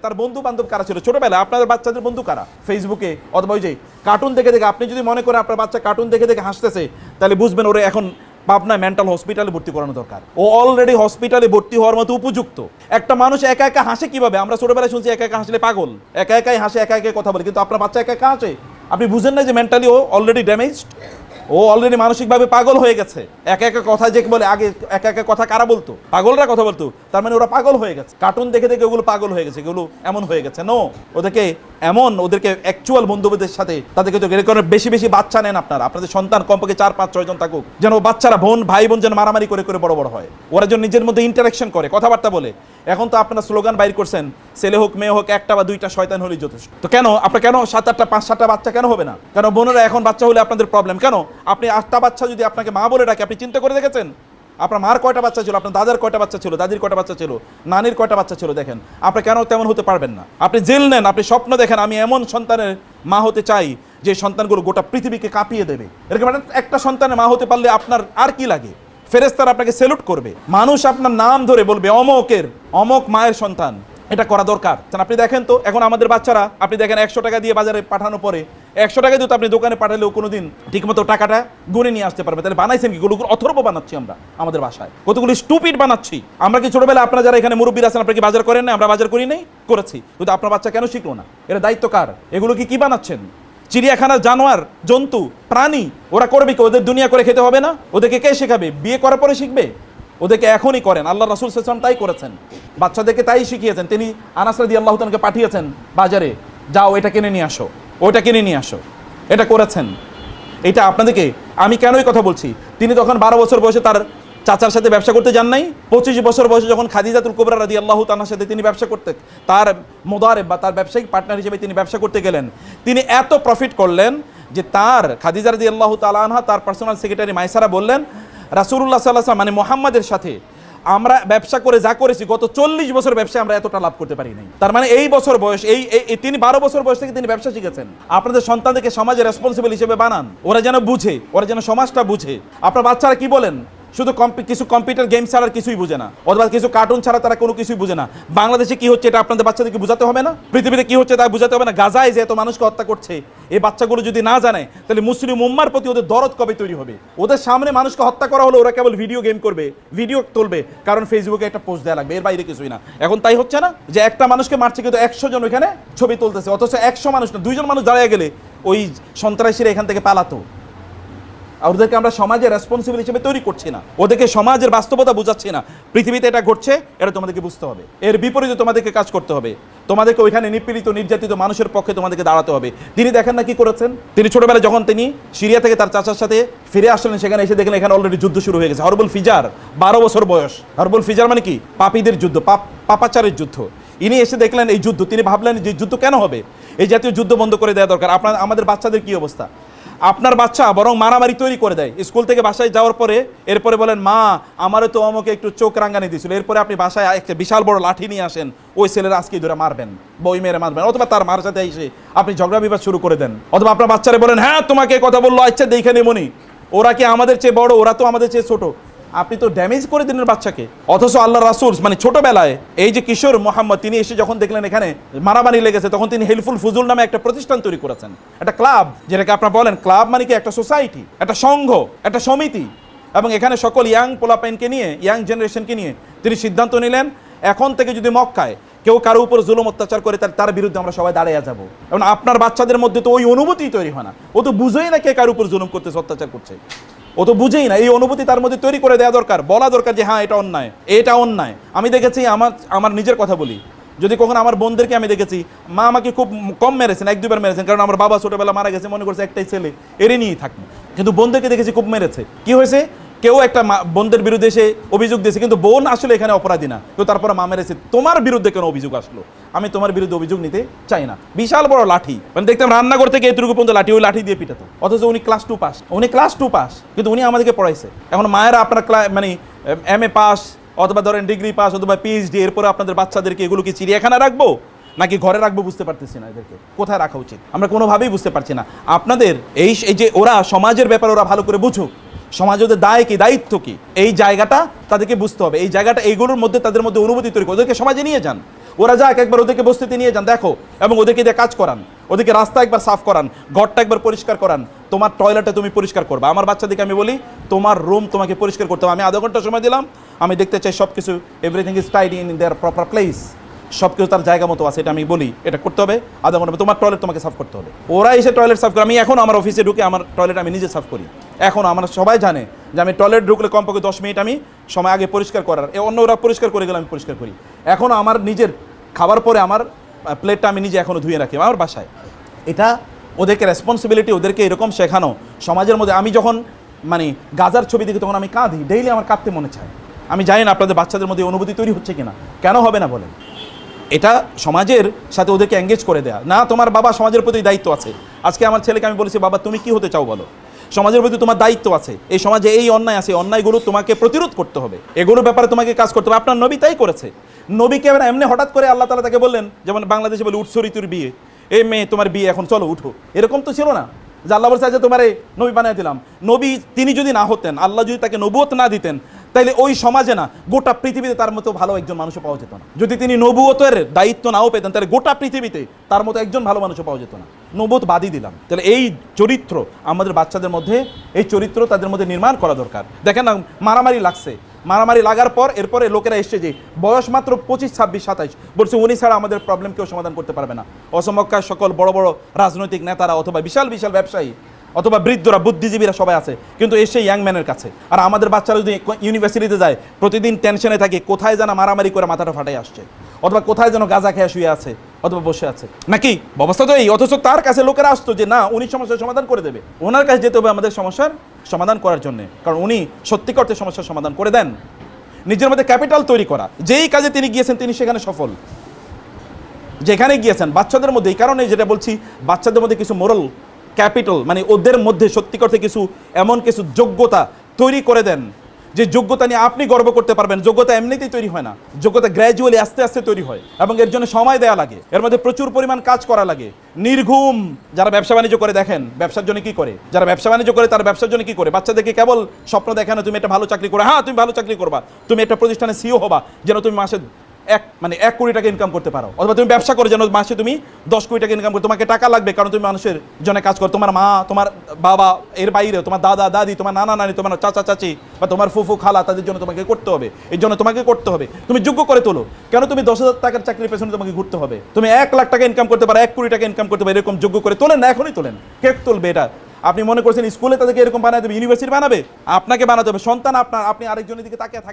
তার বন্ধু বান্ধব কারা ছিল ছোটবেলায়? আপনাদের বাচ্চাদের বন্ধু কারা? ফেসবুকে অথবা ওই যে কার্টুন দেখে দেখে, আপনি যদি মনে করেন আপনার বাচ্চা কার্টুন দেখে দেখে হাসতেছে, তাহলে বুঝবেন ওরা এখন পাবনায় মেন্টাল হসপিটালে ভর্তি করানো দরকার। ও অলরেডি হসপিটালে ভর্তি হওয়ার মতো উপযুক্ত। একটা মানুষ একা একা হাসে কিভাবে? আমরা ছোটবেলায় শুনছি একা একা হাসলে পাগল, একা একাই হাসে, একা একাই কথা বলে, কিন্তু আপনার বাচ্চা একা একা হাসে। আপনি বুঝেন না যে মেন্টালি ও অলরেডি ড্যামেজড, ও অলরেডি মানসিকভাবে পাগল হয়ে গেছে। একা একা কথা যে বলে, আগে একা একা কথা কারা বলতো? পাগলরা কথা বলতো। তার মানে ওরা পাগল হয়ে গেছে, কার্টুন দেখে দেখে ওগুলো পাগল হয়ে গেছে, এগুলো এমন হয়ে গেছে। নো, ওদেরকে অ্যাকচুয়াল বন্ধুদের সাথে তাদেরকে তো এর কারণে বেশি বেশি বাচ্চা নেন আপনারা। আপনাদের সন্তান কমপক্ষে 4, 5, 6 জন থাকুক, যেন বাচ্চারা ভাই বোন যেন মারামারি করে করে বড় বড় হয়, ওরা যেন নিজের মধ্যে ইন্টারাকশন করে, কথাবার্তা বলে। এখন তো আপনারা স্লোগান বাইর করছেন, ছেলে হোক মেয়ে হোক, একটা বা দুইটা শয়তান হলেই যথেষ্ট। তো কেন আপনার 7, 8, 5, 7টা বাচ্চা কেন হবে না? কেন বোনেরা এখন বাচ্চা হলে আপনাদের প্রবলেম কেন? আপনি 8টা বাচ্চা যদি আপনাকে মা বলে ডাকে, আপনি চিন্তা করে দেখেছেন আপনার মার কয়টা বাচ্চা ছিল, আপনার দাদার কয়টা বাচ্চা ছিল, দাদির কয়টা বাচ্চা ছিল, নানির কয়টা বাচ্চা ছিল? দেখেন আপনি কেন তেমন হতে পারবেন না? আপনি জেল নেন, আপনি স্বপ্ন দেখেন আমি এমন সন্তানের মা হতে চাই যে সন্তানগুলো গোটা পৃথিবীকে কাঁপিয়ে দেবে। এরকম একটা সন্তানের মা হতে পারলে আপনার আর কি লাগে? ফেরেশতারা আপনাকে স্যালুট করবে, মানুষ আপনার নাম ধরে বলবে অমক মায়ের সন্তান। এটা করা দরকার। আপনি দেখেন তো এখন আমাদের বাচ্চারা, আপনি দেখেন 100 টাকা দিয়ে বাজারে পাঠানোর পরে 100 টাকা দিয়ে তো আপনি দোকানে পাঠালেও কোনোদিন ঠিকমতো টাকাটা গুনে নিয়ে আসতে পারবে। তাহলে বানাইছেন কি? গুলো অথর্ব বানাচ্ছি আমরা আমাদের বাসায়, কতগুলি স্টুপিড বানাচ্ছি আমরা। কি ছোটবেলায় আপনারা যারা এখানে মুরব্বীরা আছেন, আপনারা কি বাজার করেন না? আমরা বাজার করি নাই? করেছি। কিন্তু আপনার বাচ্চা কেন শিখলো না? এটা দায়িত্ব কার? এগুলো কি বানাচ্ছেন? চিড়িয়াখানার জানোয়ার, জন্তু, প্রাণী, ওরা করবে কি? ওদের দুনিয়া করে খেতে হবে না? ওদেরকে কে শেখাবে? বিয়ে করার পরে শিখবে? ওদেরকে এখনই করেন। আল্লাহ রাসূল সাল্লাল্লাহু আলাইহি ওয়াসাল্লাম তাই করেছেন, বাচ্চাদেরকে তাই শিখিয়েছেন। তিনি আনাস রাদিয়াল্লাহু তাআলাকে পাঠিয়েছেন বাজারে, যাও এটা কিনে নিয়ে আসো, ওইটা কিনে নিয়ে আসো, এটা করেছেন। এটা আপনাদেরকে আমি কেন এই কথা বলছি? তিনি তখন 12 বছর বয়সে তার চাচার সাথে ব্যবসা করতে যান নাই? 25 বছর বয়সে যখন খাদিজাতুল কুবরা রাদিয়াল্লাহু তাআলার সাথে তিনি ব্যবসা করতে, তার মুদারিব বা তার ব্যবসায়িক পার্টনার হিসেবে তিনি ব্যবসা করতে গেলেন, তিনি এত প্রফিট করলেন যে তার খাদিজা রাদিয়াল্লাহু তাআলা আনহা, তার পার্সোনাল সেক্রেটারি মাইসারা বললেন, রাসূলুল্লাহ সাল্লাল্লাহু আলাইহি ওয়াসাল্লাম মানে মুহাম্মাদের সাথে আমরা ব্যবসা করে যা করেছি গত 40 বছর ব্যবসায় আমরা এতটা লাভ করতে পারি নাই। তার মানে এই বছর বয়স, তিনি 12 বছর বয়স থেকে তিনি ব্যবসা শিখেছেন। আপনাদের সন্তানদেরকে সমাজে রেসপন্সিবল হিসেবে বানান, ওরা যেন বুঝে, ওরা যেন সমাজটা বুঝে। আপনার বাচ্চারা কি বলেন? শুধু কিছু কম্পিউটার গেম ছাড়া কিছুই বুঝে না, অথবা কিছু কার্টুন ছাড়া তারা কোনো কিছুই বুঝে না। বাংলাদেশে কি হচ্ছে এটা আপনাদের বাচ্চাদেরকে বোঝাতে হবে না? পৃথিবীতে কি হচ্ছে তা বোঝাতে হবে না? গাজায় যে এত মানুষকে হত্যা করছে, এই বাচ্চাগুলো যদি না জানে, তাহলে মুসলিম উম্মার প্রতি ওদের দরদ কবে তৈরি হবে? ওদের সামনে মানুষকে হত্যা করা হলো, ওরা কেবল ভিডিও গেম করবে, ভিডিও তুলবে, কারণ ফেসবুকে একটা পোস্ট দেওয়া লাগবে, এর বাইরে কিছুই না। এখন তাই হচ্ছে না যে একটা মানুষকে মারছে কিন্তু 100 জন ওইখানে ছবি তুলতেছে, অথচ 100 মানুষ না, 2 জন মানুষ দাঁড়িয়ে গেলে ওই সন্ত্রাসীরা এখান থেকে পালাতো। আর ওদেরকে আমরা সমাজে রেসপন্সিবল হিসেবে তৈরি করছি না, ওদেরকে সমাজের বাস্তবতা বোঝাচ্ছি না। পৃথিবীতে এটা ঘটছে, এটা তোমাদেরকে বুঝতে হবে, এর বিপরীতে তোমাদেরকে কাজ করতে হবে। তোমাদেরকে ওইখানে নিপীড়িত নির্যাতিত মানুষের পক্ষে তোমাদেরকে দাঁড়াতে হবে। তিনি দেখেন না কি করেছেন? তিনি ছোটবেলায় যখন তিনি সিরিয়া থেকে তার চাচার সাথে ফিরে আসলেন, সেখানে এসে দেখলেন এখানে অলরেডি যুদ্ধ শুরু হয়ে গেছে। হরবুল ফিজার, 12 বছর বয়স। হরবুল ফিজার মানে কি? পাপীদের যুদ্ধ, পাপাচারের যুদ্ধ। ইনি এসে দেখলেন এই যুদ্ধ, তিনি ভাবলেন যে যুদ্ধ কেন হবে? এই জাতীয় যুদ্ধ বন্ধ করে দেওয়া দরকার। আমাদের বাচ্চাদের কি অবস্থা? আপনার বাচ্চা বরং মারামারি তৈরি করে দেয়। স্কুল থেকে বাসায় যাওয়ার পরে এরপরে বলেন, মা আমারও তো আমাকে একটু চোখ রাঙ্গানি দিয়েছিল। এরপরে আপনি বাসায় একটা বিশাল বড় লাঠি নিয়ে আসেন, ওই ছেলেরা আজকেই ধরে মারবেন, বই মেরে মারবেন, অথবা তার মার সাথে এসে আপনি ঝগড়া বিবাদ শুরু করে দেন। অথবা আপনার বাচ্চারা বলেন, হ্যাঁ তোমাকে কথা বললো, আচ্ছা দেখে নেমনি, ওরা কি আমাদের চেয়ে বড়? ওরা তো আমাদের চেয়ে ছোট। আপনি তো ড্যামেজ করে দিলেন বাচ্চাকে। অথচ আল্লাহ রাসূল মানে ছোটবেলায় এই যে কিশোর মোহাম্মদ, তিনি এসে যখন দেখলেন এখানে মারামারি লেগেছে, তখন তিনি হেল্পফুল ফুজুল নামে একটা প্রতিষ্ঠান তৈরি করেছেন, একটা ক্লাব, যেটাকে আপনারা বলেন ক্লাব মানে কি? একটা সোসাইটি, একটা সংঘ, একটা সমিতি। এবং এখানে সকল ইয়াং পোলাপাইনকে নিয়ে, ইয়াং জেনারেশনকে নিয়ে তিনি সিদ্ধান্ত নিলেন, এখন থেকে যদি মক্কায় কেউ কারো উপর জুলুম অত্যাচার করে, তার বিরুদ্ধে আমরা সবাই দাঁড়িয়ে যাবো। এবং আপনার বাচ্চাদের মধ্যে তো ওই অনুভূতি তৈরি হয় না, ও তো বুঝেই না কে কারো উপর জুলুম করতেছে, অত্যাচার করছে, ও তো বুঝেই না। এই অনুভূতি তার মধ্যে তৈরি করে দেওয়া দরকার, বলা দরকার যে হ্যাঁ এটা অন্যায়, এটা অন্যায়। আমি দেখেছি, আমার নিজের কথা বলি, যদি কখনো আমার বোনদেরকে আমি দেখেছি, মা আমাকে খুব কম মেরেছেন, 1-2 বার মেরেছেন, কারণ আমার বাবা ছোটবেলা মারা গেছে, মনে করছে একটাই ছেলে, এরই নিয়েই থাকবো। কিন্তু বোনদেরকে দেখেছি খুব মেরেছে। কি হয়েছে? কেউ একটা বোনদের বিরুদ্ধে এসে অভিযোগ দিয়েছে, কিন্তু বোন আসলে এখানে অপরাধী না, তো তারপরে মা মেরেছে, তোমার বিরুদ্ধে কেন অভিযোগ আসলো? আমি তোমার বিরুদ্ধে অভিযোগ নিতে চাই না। বিশাল বড় লাঠি, মানে দেখতাম রান্নাঘর থেকে এতটুকু পর্যন্ত লাঠি, ওই লাঠি দিয়ে পিটাতো। অথচ উনি ক্লাস 2 পাস, কিন্তু উনি আমাদেরকে পড়াইছে। এখন মায়েরা আপনার মানে MA পাস অথবা ধরেন ডিগ্রি পাস অথবা PhD, এরপরে আপনাদের বাচ্চাদেরকে এগুলো কি চিড়িয়াখানা রাখবো নাকি ঘরে রাখবো বুঝতে পারতেছি না। এদেরকে কোথায় রাখা উচিত আমরা কোনোভাবেই বুঝতে পারছি না। আপনাদের এই যে ওরা সমাজের ব্যাপারে ওরা ভালো করে বুঝুক, সমাজ ওদের দায় কি, দায়িত্ব কি, এই জায়গাটা তাদেরকে বুঝতে হবে। এই জায়গাটা এইগুলোর মধ্যে তাদের মধ্যে অনুভূতি তৈরি করে ওদেরকে সমাজে নিয়ে যান। ওরা যাক, একবার ওদেরকে বস্তিতে নিয়ে যান, দেখো, এবং ওদেরকে দিয়ে কাজ করান, ওদেরকে রাস্তা একবার সাফ করান, ঘরটা একবার পরিষ্কার করান, তোমার টয়লেটটা তুমি পরিষ্কার করবা। আমার বাচ্চাদেরকে আমি বলি তোমার রুম তোমাকে পরিষ্কার করতে হবে। আমি আধা ঘন্টা সময় দিলাম, আমি দেখতে চাই সব কিছু everything is tidy in their proper place, সব কিছু তার জায়গা মতো আছে, এটা আমি বলি এটা করতে হবে আধা ঘন্টা। তোমার টয়লেট তোমাকে সাফ করতে হবে। ওরা এসে টয়লেট সাফ করে, আমি এখন আমার অফিসে ঢুকে আমার টয়লেট আমি নিজে সাফ করি। এখন আমরা সবাই জানে যে আমি টয়লেট ঢুকলে কমপক্ষে 10 মিনিট আমি সময় আগে পরিষ্কার করার, অন্য ওরা পরিষ্কার করে গেলে আমি পরিষ্কার করি। এখনও আমার নিজের খাবার পরে আমার প্লেটটা আমি নিজে এখনও ধুয়ে রাখি আমার বাসায়। এটা ওদেরকে রেসপন্সিবিলিটি, ওদেরকে এরকম শেখানো সমাজের মধ্যে। আমি যখন মানে গাজার ছবি দেখি তখন আমি কাঁদি, ডেইলি আমার কাঁদতে মনে চায়। আমি জানি না আপনাদের বাচ্চাদের মধ্যে অনুভূতি তৈরি হচ্ছে কিনা, কেন হবে না বলেন? এটা সমাজের সাথে ওদেরকে এঙ্গেজ করে দেয়া। না, তোমার বাবা সমাজের প্রতি দায়িত্ব আছে। আজকে আমার ছেলেকে আমি বলেছি, বাবা তুমি কি হতে চাও বলো, সমাজের প্রতি তোমার দায়িত্ব আছে, এই সমাজে এই অন্যায় আছে, অন্যায়গুলো তোমাকে প্রতিরোধ করতে হবে, এগুলোর ব্যাপারে তোমাকে কাজ করতে হবে। আপনার নবী তাই করেছে। নবীকে এমনি হঠাৎ করে আল্লাহ তাআলা তাকে বললেন, যেমন বাংলাদেশে বলে উঠছো ঋতুর বিয়ে, এই মেয়ে তোমার বিয়ে এখন চলো উঠো, এরকম তো ছিল না যে আল্লাহ বলছে যে তোমার নবী বানিয়ে দিলাম। নবী তিনি যদি না হতেন, আল্লাহ যদি তাকে নবুয়ত না দিতেন, তাইলে ওই সমাজে না গোটা পৃথিবীতে তার মতো ভালো একজন মানুষও পাওয়া যেত না। যদি তিনি নবুয়তের দায়িত্ব নাও পেতেন, তাহলে গোটা পৃথিবীতে তার মতো একজন ভালো মানুষও পাওয়া যেত না। নবুয়ত বাদই দিলাম। তাহলে এই চরিত্র আমাদের বাচ্চাদের মধ্যে, এই চরিত্র তাদের মধ্যে নির্মাণ করা দরকার। দেখেন না, মারামারি লাগছে, মারামারি লাগার পর এরপরে লোকেরা এসছে যে বয়স মাত্র 25, 26, 27, বলছে উনি ছাড়া আমাদের প্রবলেম কেউ সমাধান করতে পারবে না। অসমকার সকল বড় বড় রাজনৈতিক নেতারা অথবা বিশাল বিশাল ব্যবসায়ী অথবা বৃদ্ধরা, বুদ্ধিজীবীরা সবাই আছে, কিন্তু এসে ইয়াংম্যানের কাছে। আর আমাদের বাচ্চারা যদি ইউনিভার্সিটিতে যায়, প্রতিদিন টেনশনে থাকে কোথায় যেন মারামারি করে মাথাটা ফাটাই আসছে, অথবা কোথায় যেন গাঁজা খেয়ে শুয়ে আছে অথবা বসে আছে, নাকি অবস্থা তো এই। অথচ তার কাছে লোকেরা আসতো যে না, উনি সমস্যার সমাধান করে দেবে। ওনার কাছে যেতে হবে আমাদের সমস্যার সমাধান করার জন্য, কারণ উনি সত্যিকার অর্থে সমস্যার সমাধান করে দেন। নিজের মধ্যে ক্যাপিটাল তৈরি করা, যেই কাজে তিনি গিয়েছেন তিনি সেখানে সফল, যেখানে গিয়েছেন। বাচ্চাদের মধ্যে এই কারণে যেটা বলছি, বাচ্চাদের মধ্যে কিছু মোরাল ক্যাপিটাল, মানে ওদের মধ্যে সত্যিকার অর্থে কিছু এমন কিছু যোগ্যতা তৈরি করে দেন, যে যোগ্যতা নিয়ে আপনি গর্ব করতে পারবেন। যোগ্যতা এমনিতেই তৈরি হয় না, যোগ্যতা গ্র্যাজুয়ালি আস্তে আস্তে তৈরি হয়, এবং এর জন্য সময় দেওয়া লাগে, এর মধ্যে প্রচুর পরিমাণ কাজ করা লাগে। নির্ঘুম যারা ব্যবসা বাণিজ্য করে, দেখেন ব্যবসার জন্য কি করে, যারা ব্যবসা বাণিজ্য করে তারা ব্যবসার জন্য কি করে, বাচ্চাদেরকে কেবল স্বপ্ন দেখানো, তুমি একটা ভালো চাকরি করে, হ্যাঁ তুমি ভালো চাকরি করবা, তুমি একটা প্রতিষ্ঠানে সিও হবা, যেন তুমি মাসে 1 কোটি টাকা ইনকাম করতে পারো, অথবা তুমি ব্যবসা করে যেন মাসে তুমি 10 কোটি টাকা ইনকাম করো। তোমাকে টাকা লাগবে কারণ তুমি মানুষের জন্য কাজ করো। তোমার মা, তোমার বাবা, এর বাইরে তোমার দাদা দাদি, তোমার নানা নানি, তোমার চাচা চাচি বা তোমার ফুফু খালা, তাদের জন্য তোমাকে করতে হবে, এর জন্য তোমাকে করতে হবে। তুমি যোগ্য করে তোলো, কেন তুমি 10,000 টাকার চাকরির পেছনে তোমাকে ঘুরতে হবে? তুমি 1 লাখ টাকা ইনকাম করতে পারো, 1 কোটি টাকা ইনকাম করতে পারো, এরকম যোগ্য করে তোলেন না, এখনই তোলেন। কে তুলবে এটা? আপনি মনে করছেন স্কুলে তাদেরকে এরকম বানাতে হবে, ইউনিভার্সিটি বানাবে? আপনাকে বানাতে হবে। সন্তান আপনার, আপনি আরেকজনের দিকে তাকিয়ে থাকেন।